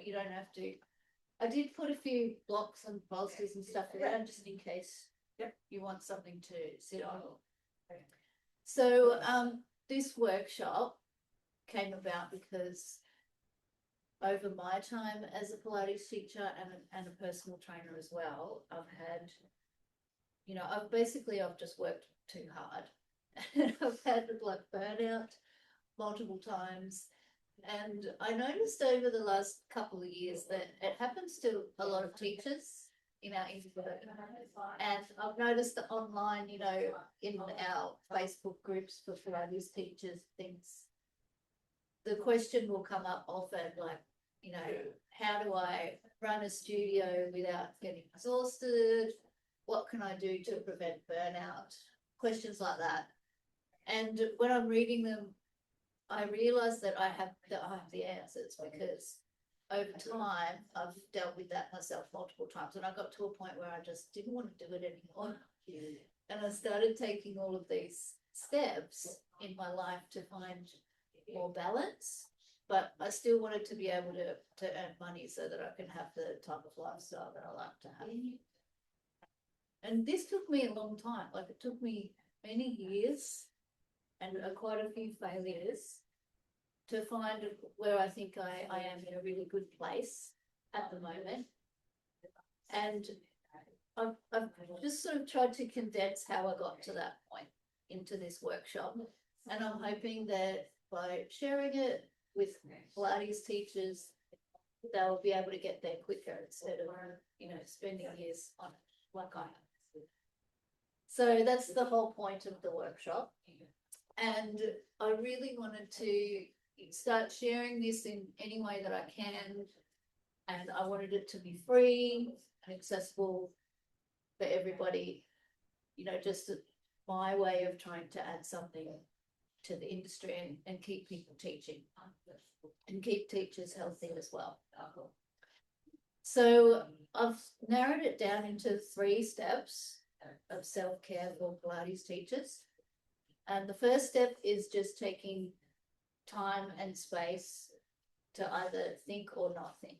you don't have to. I did put a few blocks and bolsters and stuff around just in case you want something to sit on. So this workshop came about because over my time as a Pilates teacher and a personal trainer as well, I've had, I've just worked too hard. And I've had like burnout multiple times. And I noticed over the last couple of years that it happens to a lot of teachers in our institute. And I've noticed that online, in our Facebook groups for Pilates teachers, things, the question will come up often like, how do I run a studio without getting exhausted? What can I do to prevent burnout? Questions like that. And when I'm reading them, I realise that I have the answers, because over time I've dealt with that myself multiple times, and I got to a point where I just didn't want to do it anymore. And I started taking all of these steps in my life to find more balance, but I still wanted to be able to earn money so that I can have the type of lifestyle that I like to have. And this took me a long time. Like, it took me many years and quite a few failures to find where I think I am in a really good place at the moment. And I've just sort of tried to condense how I got to that point into this workshop. And I'm hoping that by sharing it with Pilates teachers, they'll be able to get there quicker instead of, spending years on it like I have. So that's the whole point of the workshop. And I really wanted to start sharing this in any way that I can. And I wanted it to be free and accessible for everybody, just my way of trying to add something to the industry and keep people teaching and keep teachers healthy as well. So I've narrowed it down into 3 steps of self-care for Pilates teachers. And the first step is just taking time and space to either think or not think.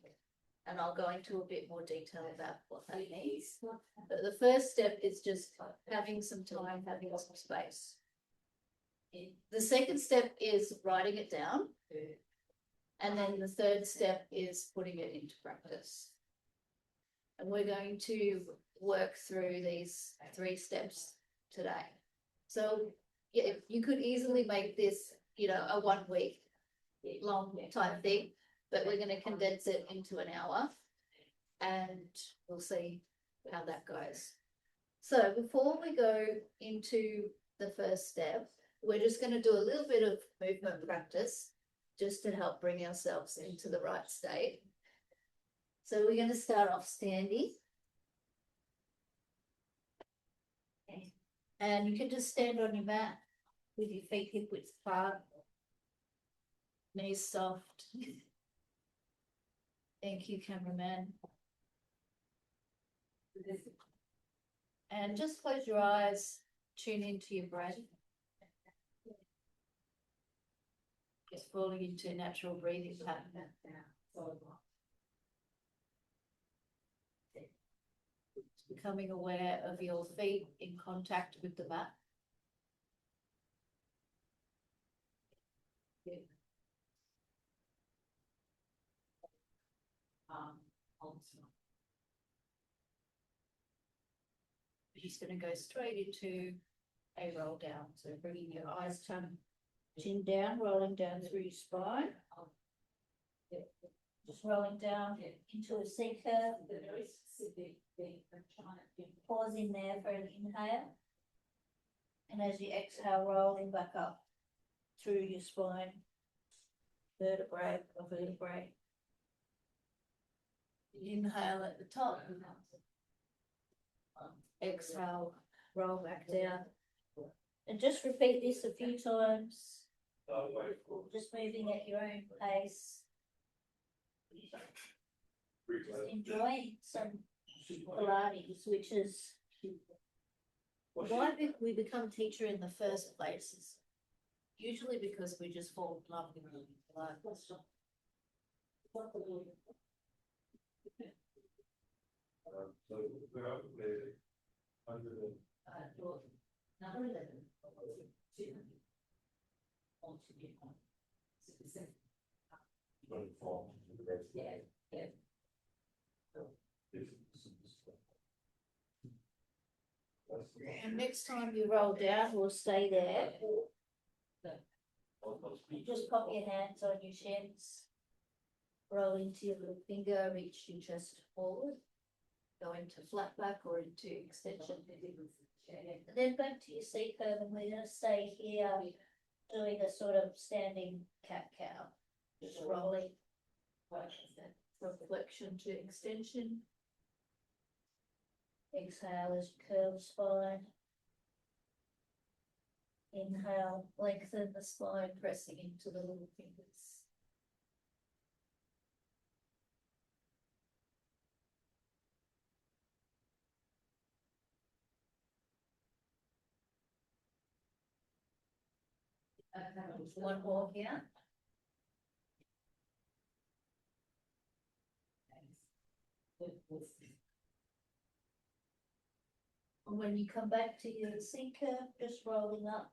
And I'll go into a bit more detail about what that means. But the first step is just having some time, having some space. The second step is writing it down. And then the third step is putting it into practice. And we're going to work through these 3 steps today. So yeah, you could easily make this, a 1 week long type thing, but we're going to condense it into an hour and we'll see how that goes. So before we go into the first step, we're just going to do a little bit of movement practice just to help bring ourselves into the right state. So we're going to start off standing. And you can just stand on your mat with your feet hip width apart, knees soft. Thank you, cameraman. And just close your eyes, tune into your breath. Just falling into a natural breathing pattern. Becoming aware of your feet in contact with the mat. We're just going to go straight into a roll down. So bringing your eyes, chin down, rolling down through your spine. Just rolling down into a C curve. Pause in there for an inhale. And as you exhale, rolling back up through your spine, vertebrae or vertebrae. Inhale at the top. Exhale, roll back down. And just repeat this a few times. Just moving at your own pace. Just enjoying some Pilates, which is why we become teacher in the first place. Is usually because we just fall in love with Pilates. Number 11. Yeah, yeah. And next time you roll down, we'll stay there. Just pop your hands on your shins. Roll into your little finger, reach your chest forward. Go into flat back or into extension. And then back to your C curve, and we're going to stay here doing a sort of standing cat cow. Just rolling from flexion to extension. Exhale as you curve spine. Inhale, lengthen the spine, pressing into the little fingers. One more here. And when you come back to your C curve, just rolling up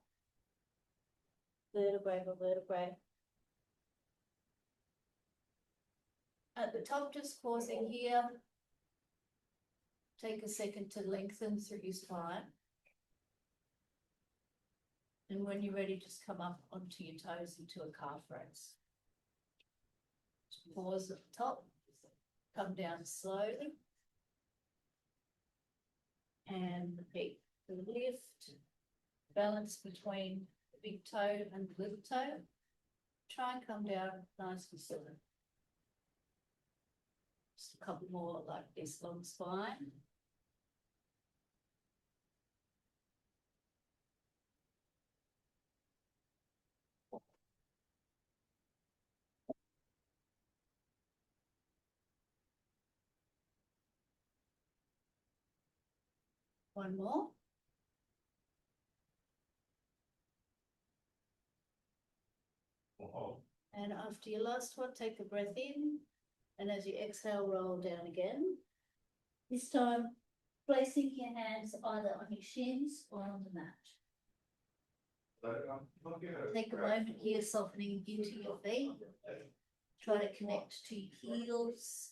vertebrae by vertebrae. At the top, just pausing here. Take a second to lengthen through your spine. And when you're ready, just come up onto your toes into a calf raise. Just pause at the top, come down slowly. And the lift, balance between the big toe and the little toe. Try and come down nice and slow. Just a couple more like this, long spine. One more. And after your last one, take a breath in. And as you exhale, roll down again. This time, placing your hands either on your shins or on the mat. Take a moment here, softening into your feet. Try to connect to your heels.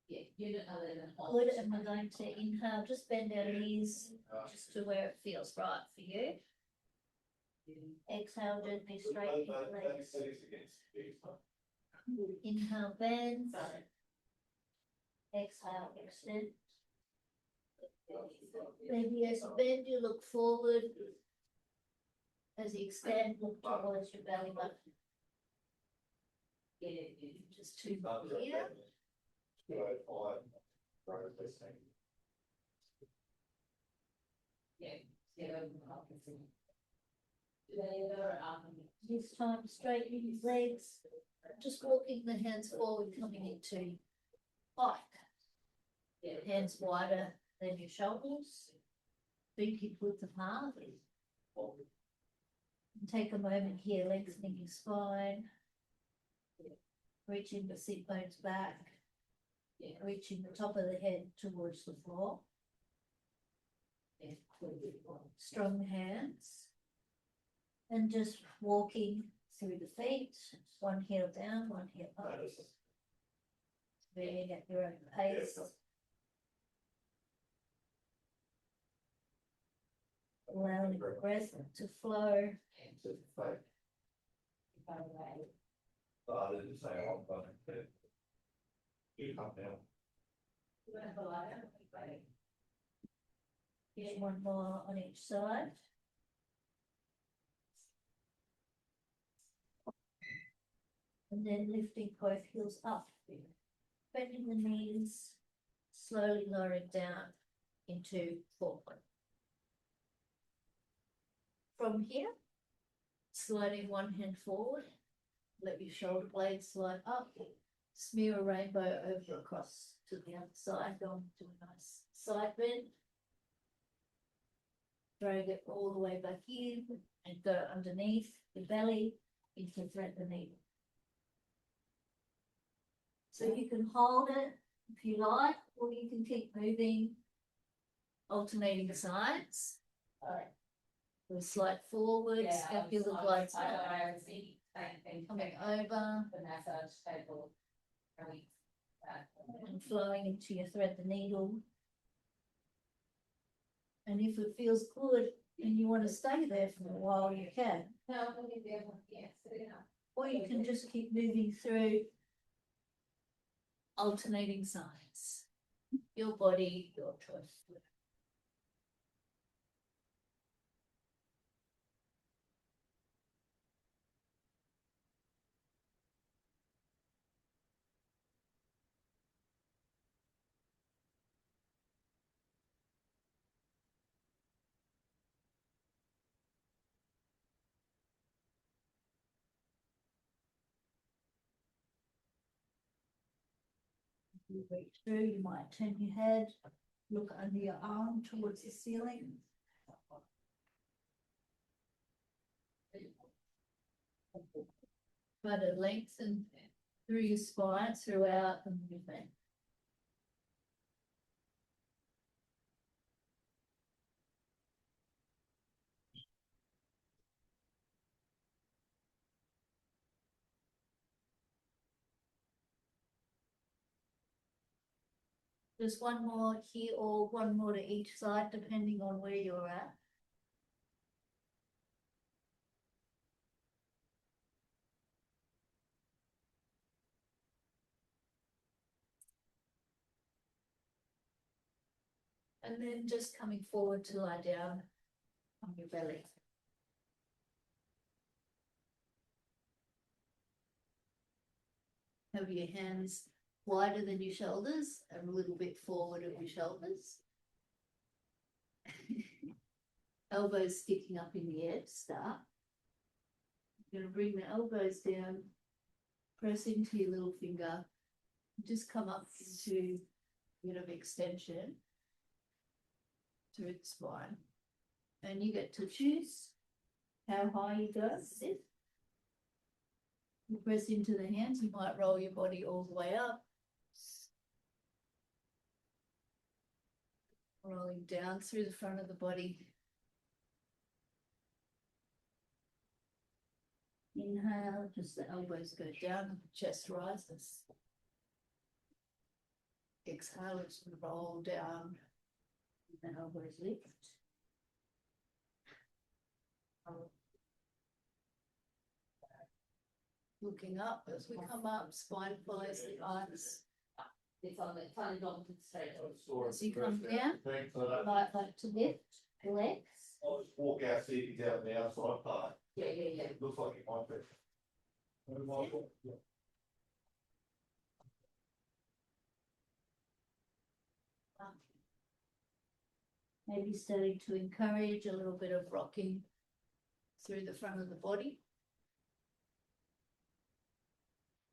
Good, and we're going to inhale, just bend our knees just to where it feels right for you. Exhale, gently straighten your legs. Inhale, bend. Exhale, extend. Maybe as you bend, you look forward. As you extend, look towards your belly button. Just two here. This time, straighten your legs. Just walking the hands forward, coming into pike. Hands wider than your shoulders. Feet hip width apart. And take a moment here, lengthening your spine. Reaching the sit bones back. Reaching the top of the head towards the floor. Strong hands. And just walking through the feet, one heel down, one heel up. Moving at your own pace. Allowing the breath to flow. Here's one more on each side. And then lifting both heels up, bending the knees, slowly lowering down into forward. From here, sliding one hand forward, let your shoulder blades slide up, smear a rainbow over across to the other side, going to a nice side bend. Drag it all the way back in and go underneath the belly into thread the needle. So you can hold it if you like, or you can keep moving, alternating sides. A slight forward, scapular glides up, coming over and flowing into your thread the needle. And if it feels good and you want to stay there for a while, you can. Or you can just keep moving through, alternating sides. Your body, your choice. You reach through, you might turn your head, look under your arm towards the ceiling. Try to lengthen through your spine throughout the movement. Just one more here or one more to each side, depending on where you're at. And then just coming forward to lie down on your belly. Have your hands wider than your shoulders and a little bit forward of your shoulders. Elbows sticking up in the air to start. You're going to bring the elbows down, press into your little finger, just come up into a bit of extension through the spine. And you get to choose how high you go. Sit. You press into the hands, you might roll your body all the way up. Rolling down through the front of the body. Inhale, just the elbows go down and the chest rises. Exhale, just roll down and the elbows lift. Looking up as we come up, spine follows the arms. It's on the tiny dog straight. As you come down, right leg to lift, the legs. I'll just walk our seats out in the outside part. Yeah. Looks like it might be. Maybe starting to encourage a little bit of rocking through the front of the body.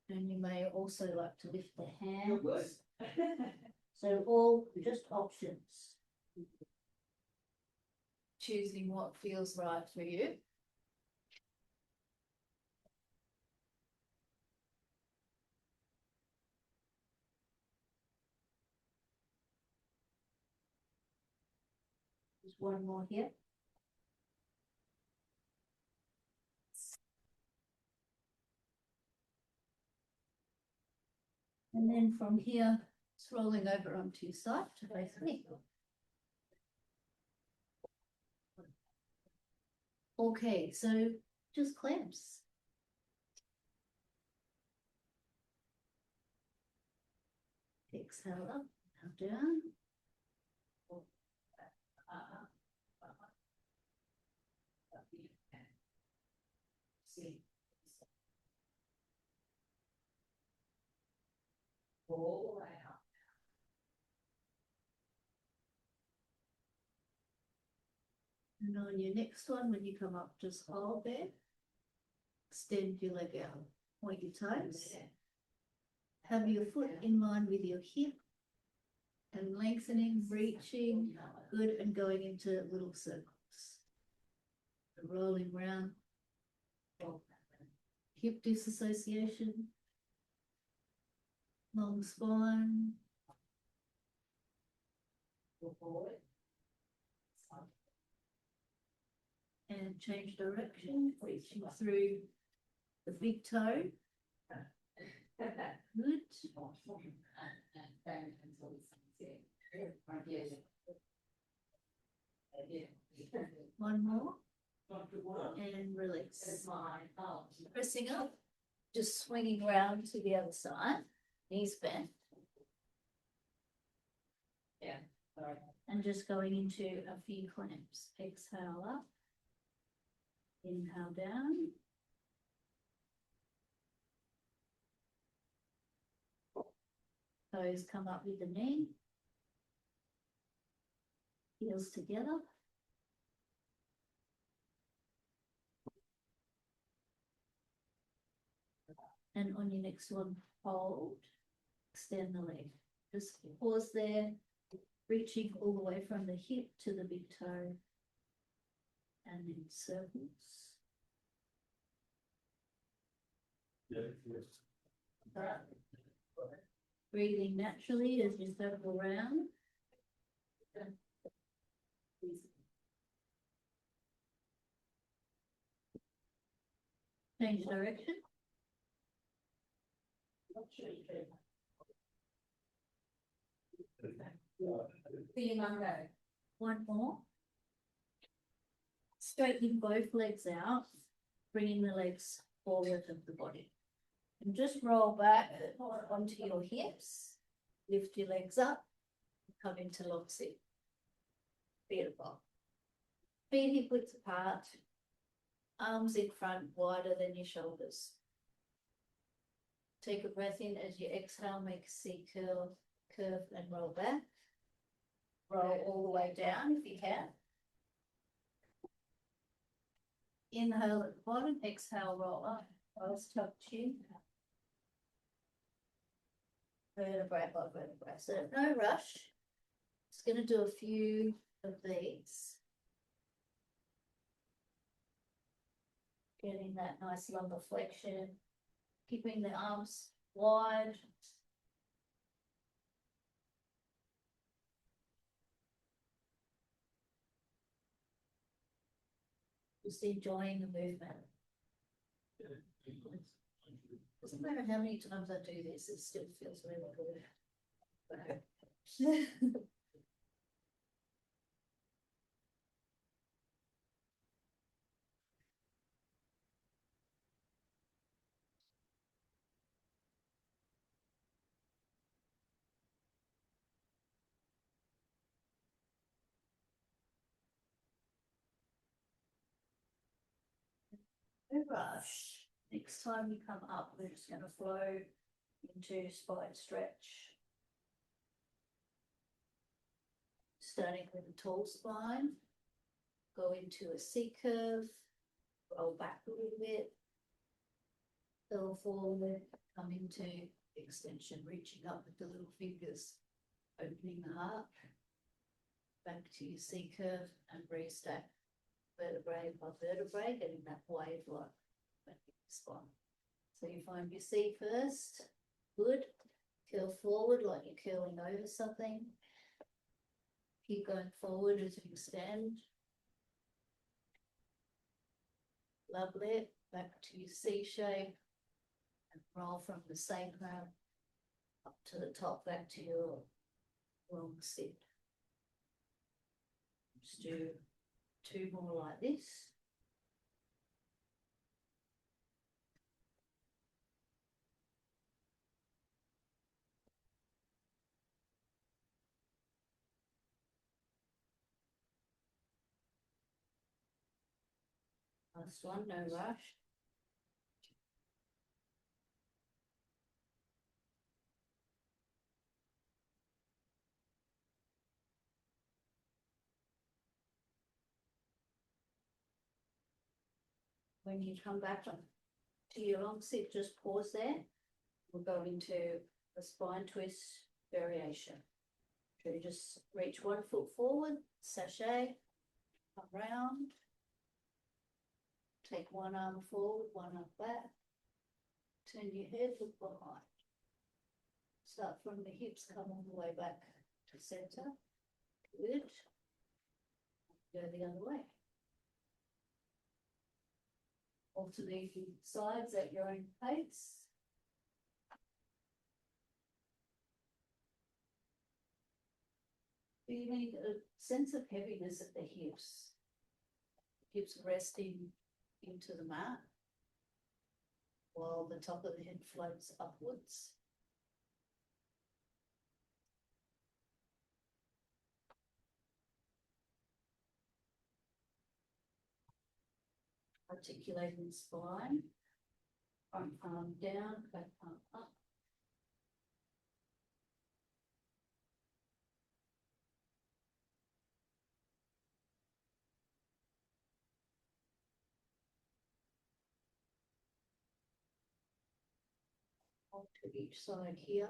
And you may also like to lift the hands. So all just options. Choosing what feels right for you. Just one more here. And then from here, it's rolling over onto your side to face me. Okay, so just clamps. Exhale up, now down. Roll out. And on your next one, when you come up, just hold there. Extend your leg out. Point your toes. Have your foot in line with your hip. And lengthening, reaching, good, and going into little circles. Rolling round. Hip disassociation. Long spine. Go forward. And change direction, reaching through the big toe. Good. One more. And release. Pressing up, just swinging around to the other side, knees bent. Yeah. Sorry. And just going into a few clamps. Exhale up. Inhale down. Toes come up with the knee. Heels together. And on your next one, hold. Extend the leg. Just pause there. Reaching all the way from the hip to the big toe. And then circles. Breathing naturally as you circle around. Change direction. See you Monday. One more. Straightening both legs out, bringing the legs forward of the body. And just roll back onto your hips, lift your legs up, come into long sit. Beautiful. Feet hip width apart, arms in front, wider than your shoulders. Take a breath in as you exhale, make a C curve and roll back. Roll all the way down if you can. Inhale at the bottom, exhale, roll up. Eyes tuck chin. Vertebrae by vertebrae. So no rush. Just going to do a few of these. Getting that nice lumbar flexion. Keeping the arms wide. Just enjoying the movement. Doesn't matter how many times I do this, it still feels really good. No rush. Next time you come up, we're just going to flow into spine stretch. Starting with a tall spine, go into a C curve, roll back a little bit, curl forward, come into extension, reaching up with the little fingers, opening the heart, back to your C curve and restack vertebrae by vertebrae, getting that wave like spine. So you find your C first, good, curl forward like you're curling over something. Keep going forward as you extend. Lovely. Back to your C shape. And roll from the sacrum up to the top, back to your long sit. Just do two more like this. Last one, no rush. When you come back to your long sit, just pause there. We'll go into a spine twist variation. So you just reach 1 foot forward, sachet, come round. Take one arm forward, one arm back. Turn your head, look behind. Start from the hips, come all the way back to center. Good. Go the other way. Alternating sides at your own pace. Feeling a sense of heaviness at the hips. Hips resting into the mat while the top of the head floats upwards. Articulating the spine. Front arm down, back arm up. On to each side here.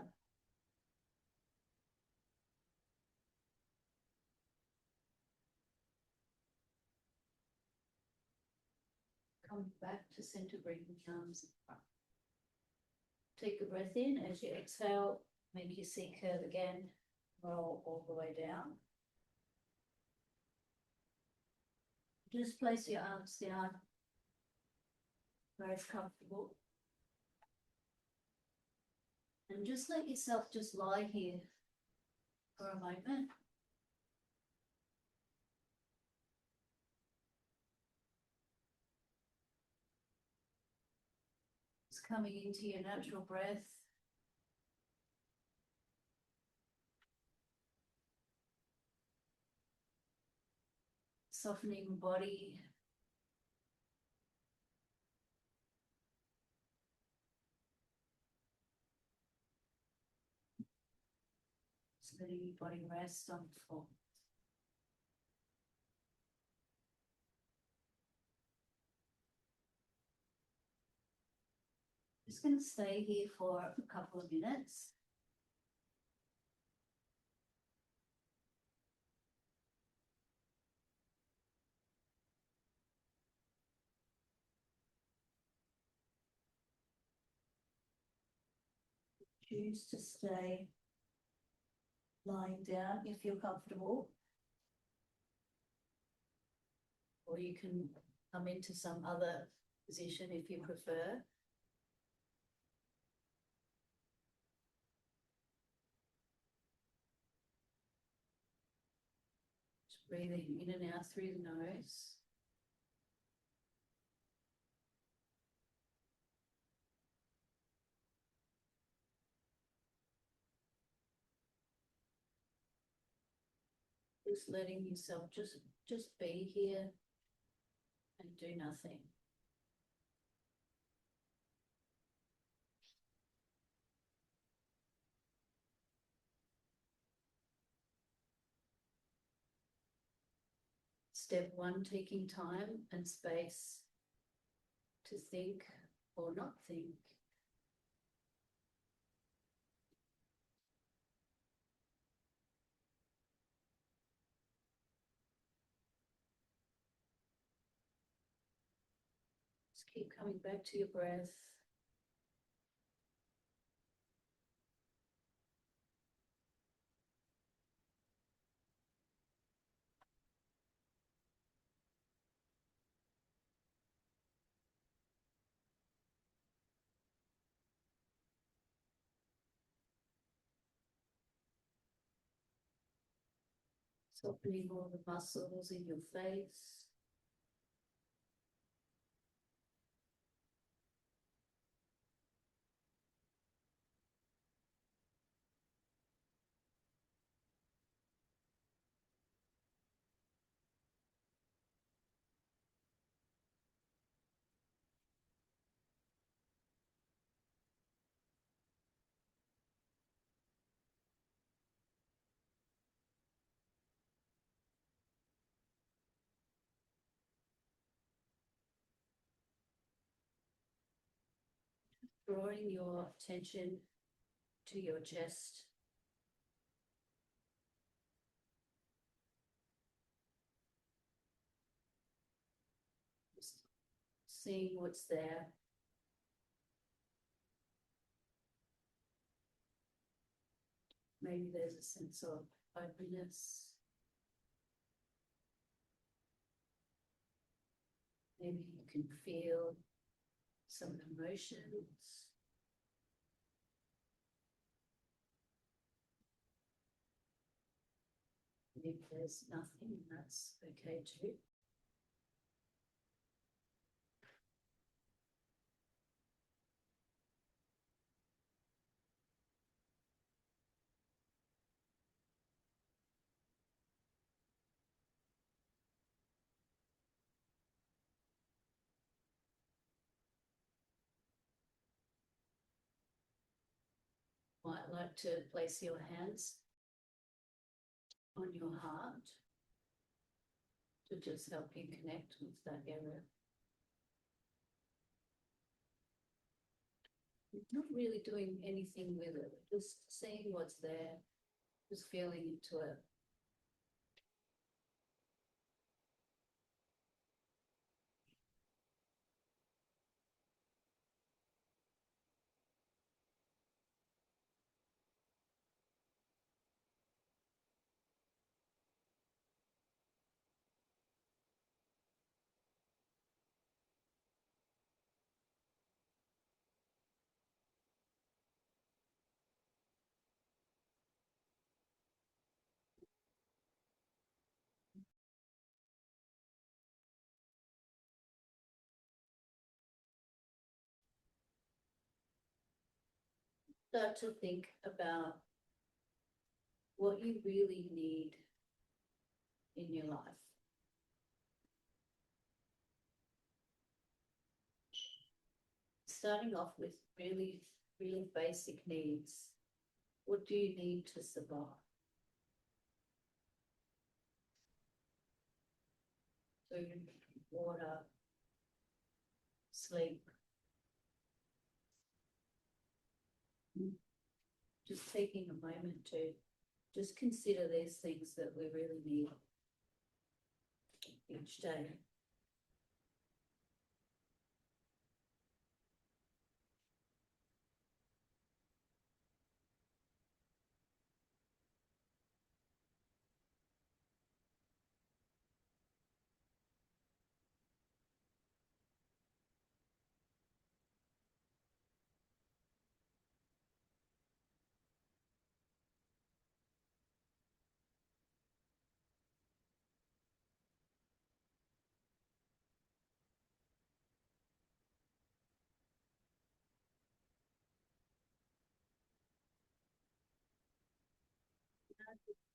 Come back to center, bring the arms in front. Take a breath in. As you exhale, make your C curve again. Roll all the way down. Just place your arms down where it's comfortable. And just let yourself just lie here for a moment. Just coming into your natural breath. Softening the body. Just letting your body rest on the floor. Just going to stay here for a couple of minutes. Choose to stay lying down if you're comfortable. Or you can come into some other position if you prefer. Just breathing in and out through the nose. Just letting yourself just be here and do nothing. Step one, taking time and space to think or not think. Just keep coming back to your breath. Softening all the muscles in your face. Drawing your attention to your chest. Just seeing what's there. Maybe there's a sense of openness Maybe you can feel some emotions. If there's nothing, that's okay too. Might like to place your hands on your heart to just help you connect with that area. Not really doing anything with it, just seeing what's there, just feeling into it. Start to think about what you really need in your life. Starting off with really, really basic needs. What do you need to survive? Food, water, sleep. Just taking a moment to just consider these things that we really need each day.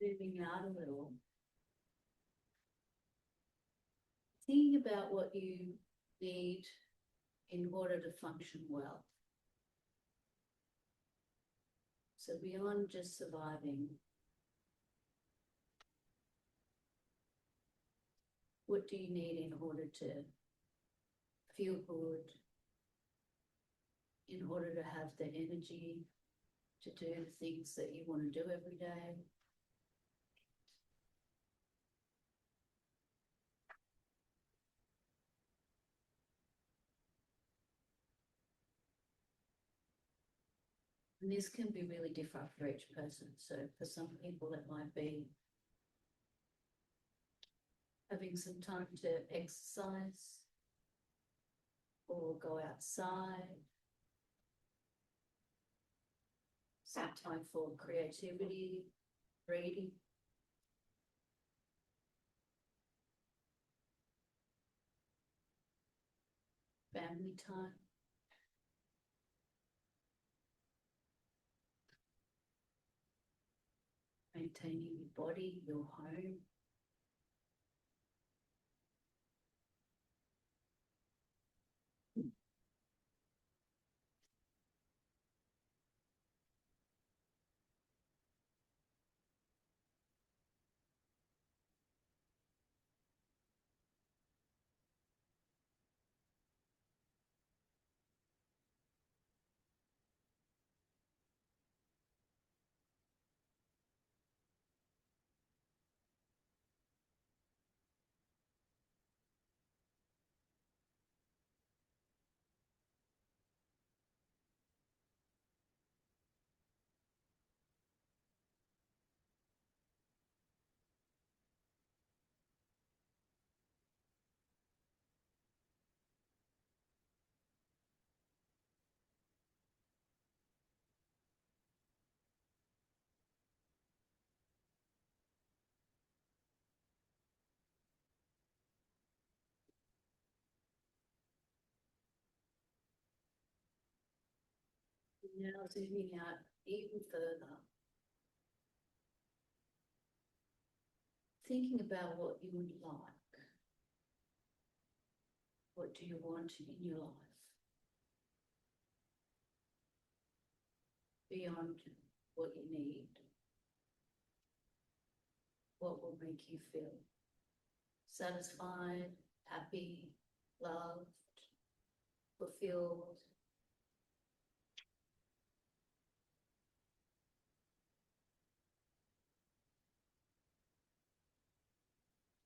Moving out a little. Thinking about what you need in order to function well. So beyond just surviving, what do you need in order to feel good, in order to have the energy to do the things that you want to do every day? And this can be really different for each person. So for some people, it might be having some time to exercise or go outside, some time for creativity, reading. Family time. Maintaining your body, your home. Now zooming out even further. Thinking about what you would like. What do you want in your life? Beyond what you need. What will make you feel satisfied, happy, loved, fulfilled?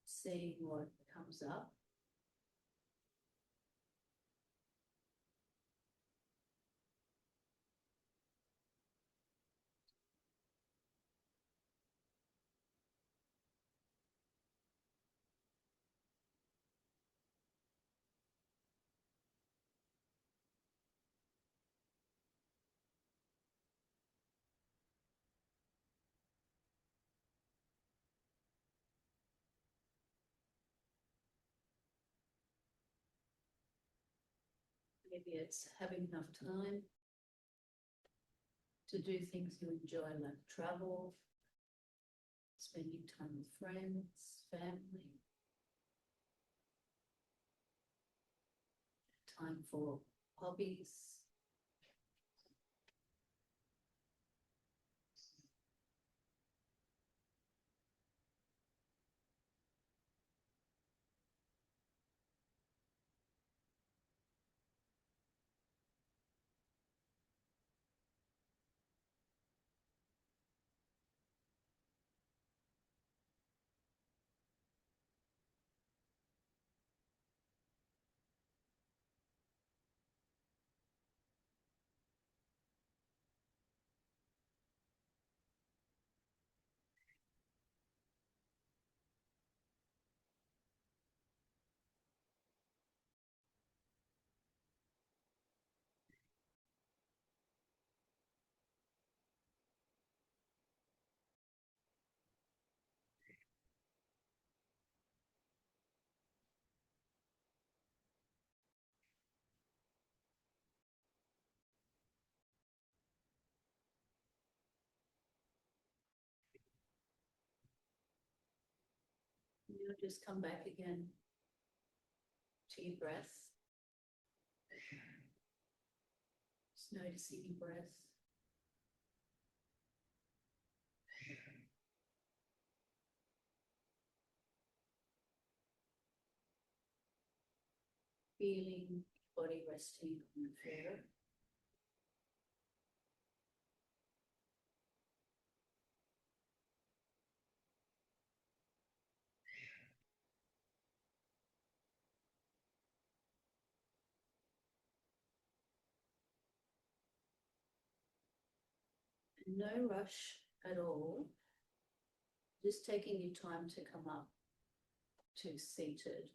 Seeing what comes up. Maybe it's having enough time to do things you enjoy, like travel, spending time with friends, family, time for hobbies. You'll just come back again to your breath. Just noticing your breath. Feeling body resting on the floor. No rush at all. Just taking your time to come up to seated.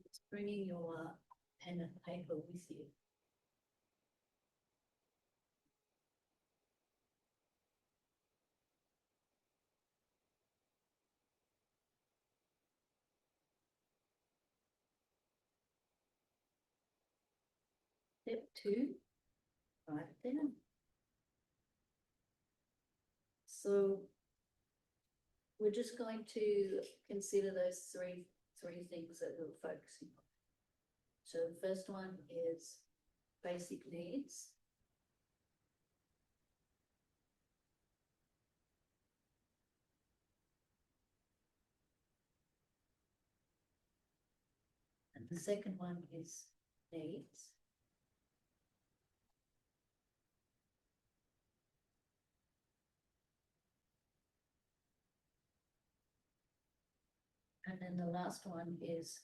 Just bringing your pen and paper with you. Step 2, write it down. So we're just going to consider those three things that we're focusing on. So the first one is basic needs. And the second one is needs. And then the last one is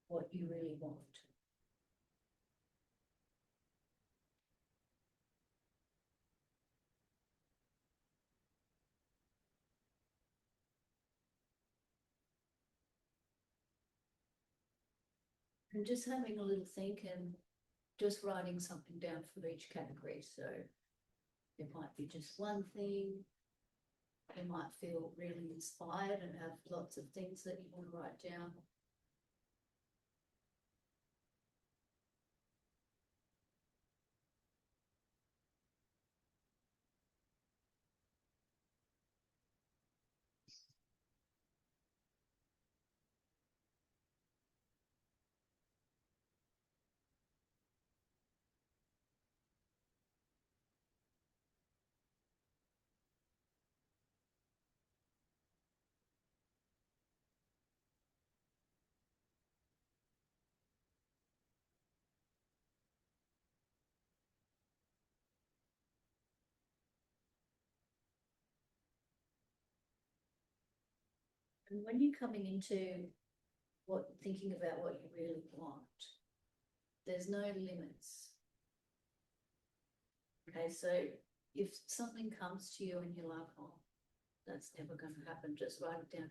what you really want. And just having a little think and just writing something down for each category. So it might be just one thing. You might feel really inspired and have lots of things that you want to write down. And when you're coming into thinking about what you really want, there's no limits. Okay, so if something comes to you and you're like, oh, that's never going to happen, just write it down.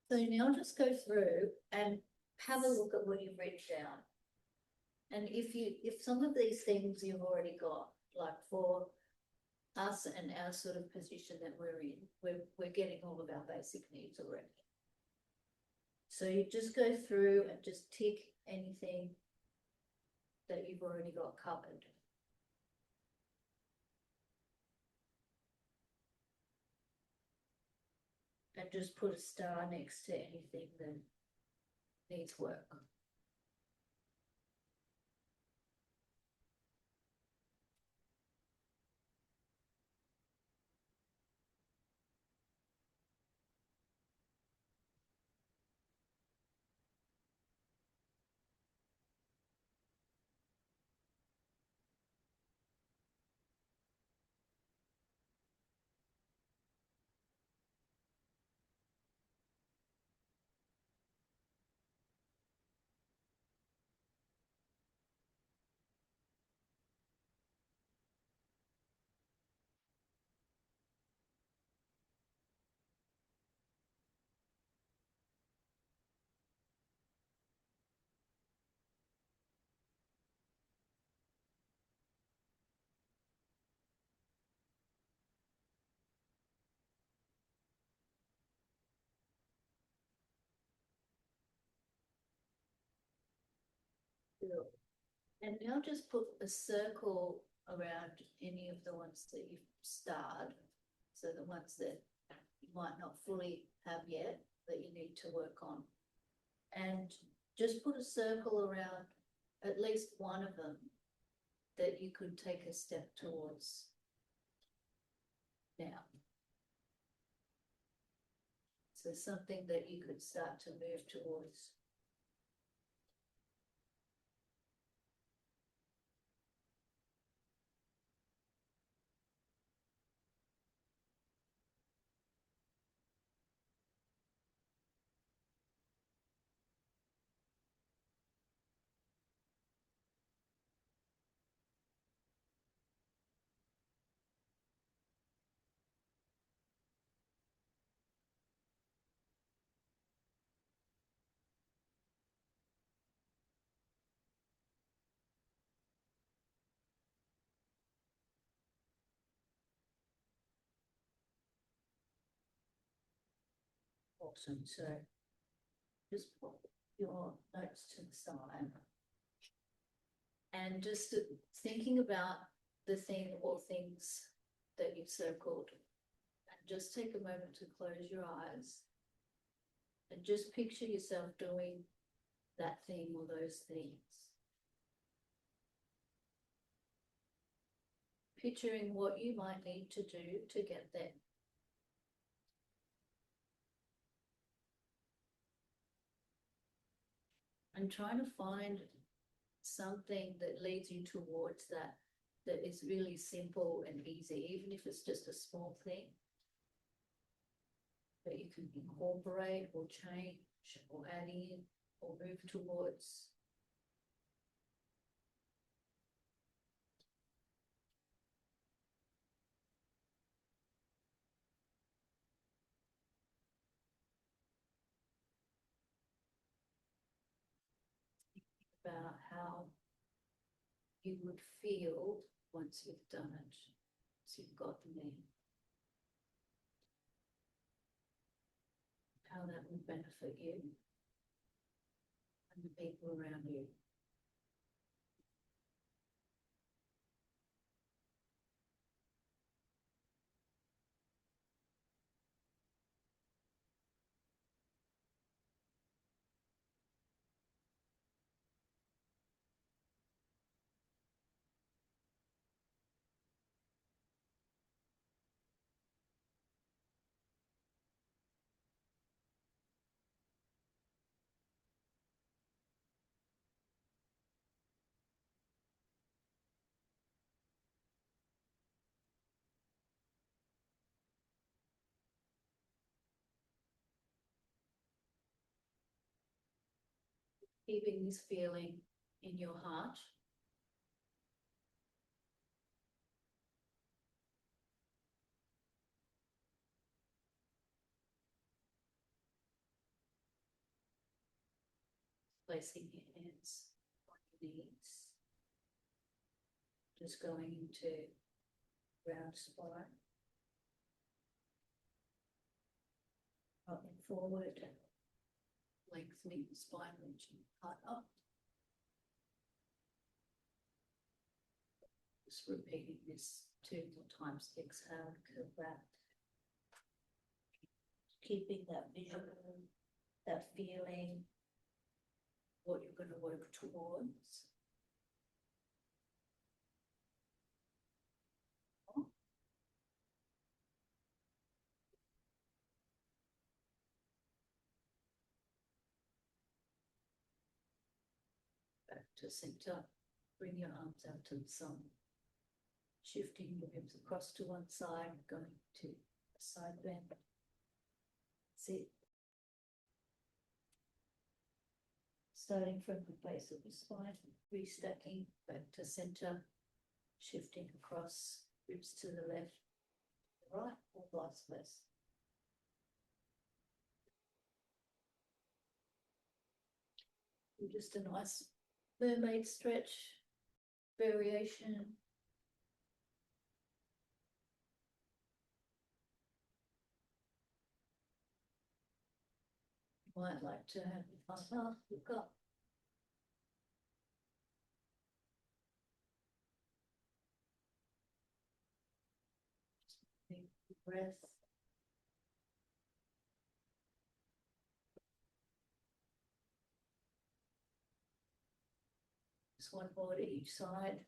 So now just go through and have a look at what you've written down. And if some of these things you've already got, like for us and our sort of position that we're in, we're getting all of our basic needs already. So you just go through and just tick anything that you've already got covered. And just put a star next to anything that needs work. And now just put a circle around any of the ones that you've starred. So the ones that you might not fully have yet that you need to work on. And just put a circle around at least one of them that you could take a step towards now. So something that you could start to move towards. Awesome. So just put your notes to the side. And just thinking about the thing or things that you've circled. And just take a moment to close your eyes. And just picture yourself doing that thing or those things. Picturing what you might need to do to get there. And trying to find something that leads you towards that, that is really simple and easy, even if it's just a small thing that you can incorporate or change or add in or move towards. About how you would feel once you've done it, once you've gotten there. How that would benefit you and the people around you. Keeping this feeling in your heart. Placing your hands on your knees. Just going into round spine. Rocking forward. Lengthening the spine, reaching heart up. Just repeating this 2 more times. Exhale, curl back. Keeping that vision, that feeling, what you're going to work towards. Back to center. Bring your arms out to the sun. Shifting your hips across to one side, going to a side bend. Sit. Starting from the base of the spine, restacking back to center, shifting across, ribs to the left, the right, or vice versa. And just a nice mermaid stretch variation. You might like to have your partner look up. Big breath. Just one more to each side.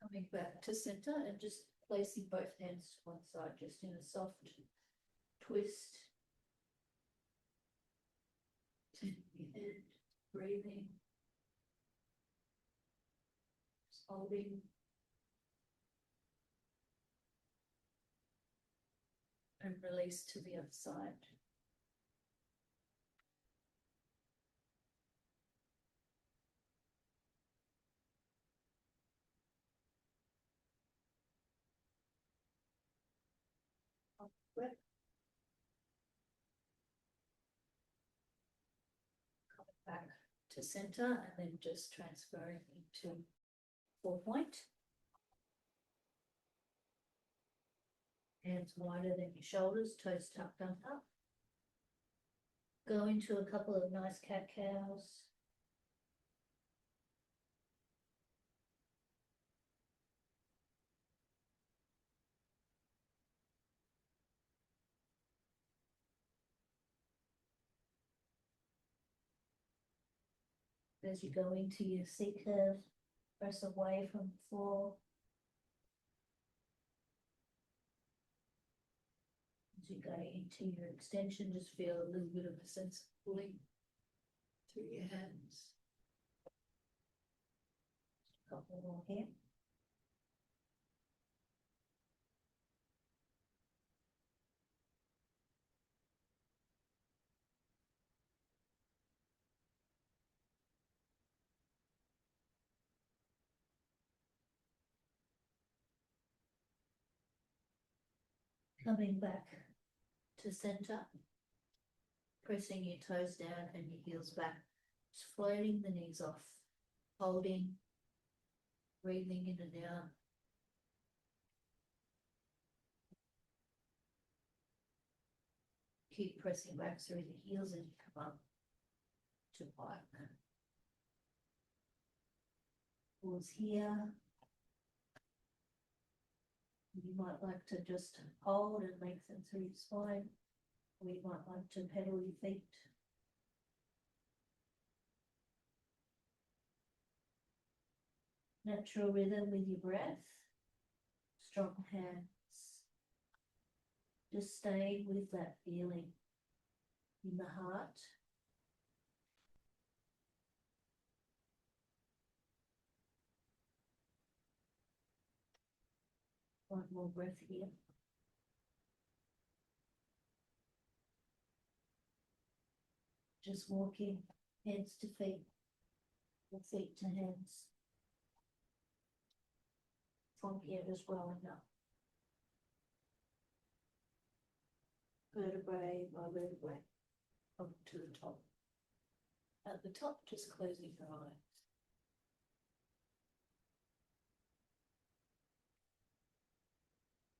Coming back to center and just placing both hands to one side, just in a soft twist. Turning your head, breathing. Just holding. And release to the other side. Breath. Coming back to center and then just transferring into 4-point. Hands wider than your shoulders, toes tucked under. Go into a couple of nice cat cows. As you go into your C curve, press away from the floor. As you go into your extension, just feel a little bit of a sense of pulling through your hands. Couple more here. Coming back to center, pressing your toes down and your heels back, just floating the knees off, holding, breathing in and out. Keep pressing back through the heels as you come up to pike. Pause here. You might like to just hold and lengthen through your spine, or you might like to pedal your feet. Natural rhythm with your breath, strong hands. Just staying with that feeling in the heart. One more breath here. Just walking hands to feet, or feet to hands. From here as well enough. Vertebrae by vertebrae up to the top. At the top, just closing your eyes.